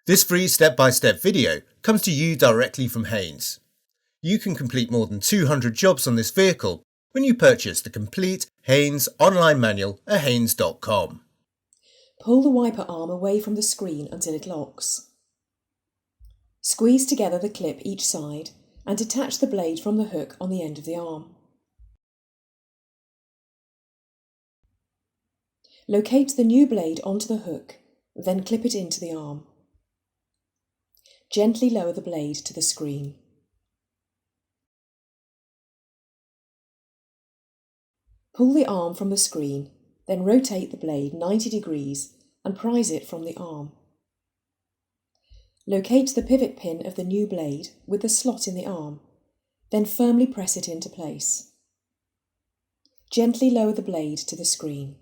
This free step-by-step video comes to you directly from Haynes. You can complete more than 200 jobs on this vehicle when you purchase the complete Haynes online manual at haynes.com. Pull the wiper arm away from the screen until it locks. Squeeze together the clip each side and detach the blade from the hook on the end of the arm. Locate the new blade onto the hook, then clip it into the arm. Gently lower the blade to the screen. Pull the arm from the screen, then rotate the blade 90 degrees and prise it from the arm. Locate the pivot pin of the new blade with the slot in the arm, then firmly press it into place. Gently lower the blade to the screen.